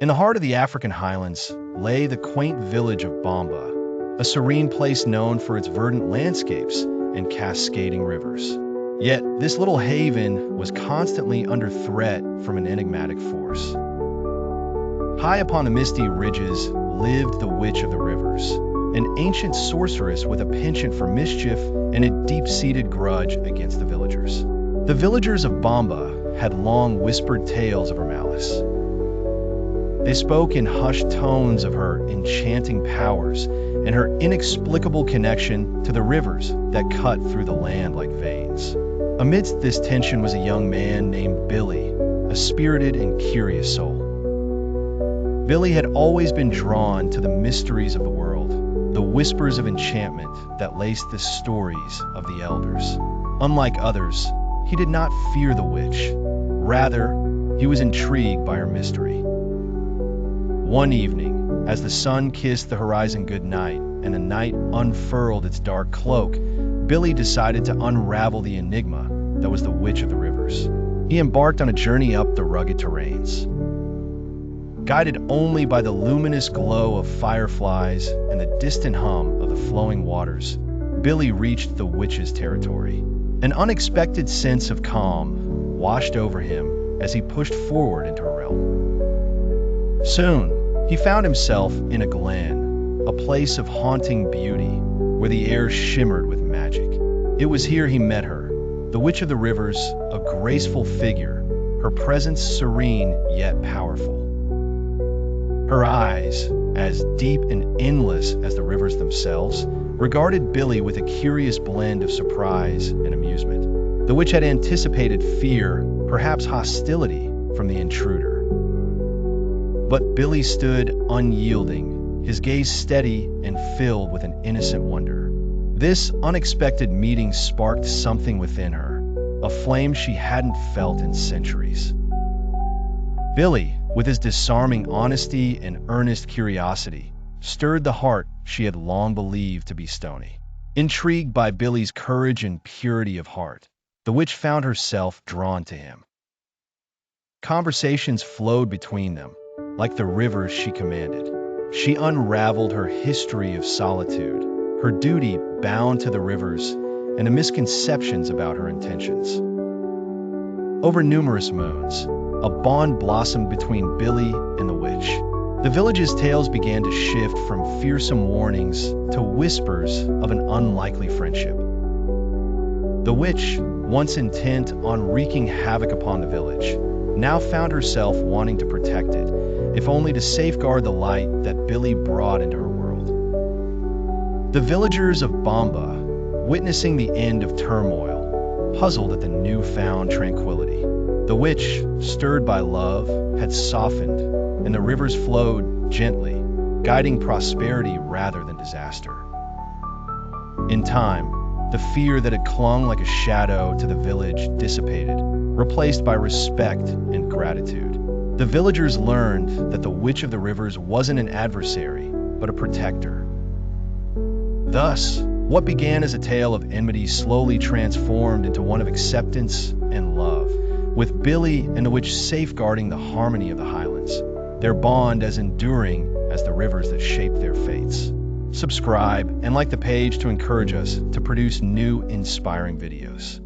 In the heart of the African highlands lay the quaint village of Bamba, a serene place known for its verdant landscapes and cascading rivers. Yet, this little haven was constantly under threat from an enigmatic force. High upon the misty ridges lived the Witch of the Rivers, an ancient sorceress with a penchant for mischief and a deep-seated grudge against the villagers. The villagers of Bamba had long whispered tales of her malice. They spoke in hushed tones of her enchanting powers and her inexplicable connection to the rivers that cut through the land like veins. Amidst this tension was a young man named Billy, a spirited and curious soul. Billy had always been drawn to the mysteries of the world, the whispers of enchantment that laced the stories of the elders. Unlike others, he did not fear the witch. Rather, he was intrigued by her mystery. One evening, as the sun kissed the horizon goodnight and the night unfurled its dark cloak, Billy decided to unravel the enigma that was the Witch of the Rivers. He embarked on a journey up the rugged terrains. Guided only by the luminous glow of fireflies and the distant hum of the flowing waters, Billy reached the witch's territory. An unexpected sense of calm washed over him as he pushed forward into her realm. Soon, he found himself in a glen, a place of haunting beauty, where the air shimmered with magic. It was here he met her, the Witch of the Rivers, a graceful figure, her presence serene yet powerful. Her eyes, as deep and endless as the rivers themselves, regarded Billy with a curious blend of surprise and amusement. The witch had anticipated fear, perhaps hostility, from the intruder. But Billy stood unyielding, his gaze steady and filled with an innocent wonder. This unexpected meeting sparked something within her, a flame she hadn't felt in centuries. Billy, with his disarming honesty and earnest curiosity, stirred the heart she had long believed to be stony. Intrigued by Billy's courage and purity of heart, the witch found herself drawn to him. Conversations flowed between them, like the rivers she commanded. She unraveled her history of solitude, her duty bound to the rivers, and the misconceptions about her intentions. Over numerous moons, a bond blossomed between Billy and the witch. The village's tales began to shift from fearsome warnings to whispers of an unlikely friendship. The witch, once intent on wreaking havoc upon the village, now found herself wanting to protect it, if only to safeguard the light that Billy brought into her world. The villagers of Bamba, witnessing the end of turmoil, puzzled at the newfound tranquility. The witch, stirred by love, had softened, and the rivers flowed gently, guiding prosperity rather than disaster. In time, the fear that had clung like a shadow to the village dissipated, replaced by respect and gratitude. The villagers learned that the Witch of the Rivers wasn't an adversary, but a protector. Thus, what began as a tale of enmity slowly transformed into one of acceptance and love, with Billy and the witch safeguarding the harmony of the highlands, their bond as enduring as the rivers that shaped their fates. Subscribe and like the page to encourage us to produce new inspiring videos.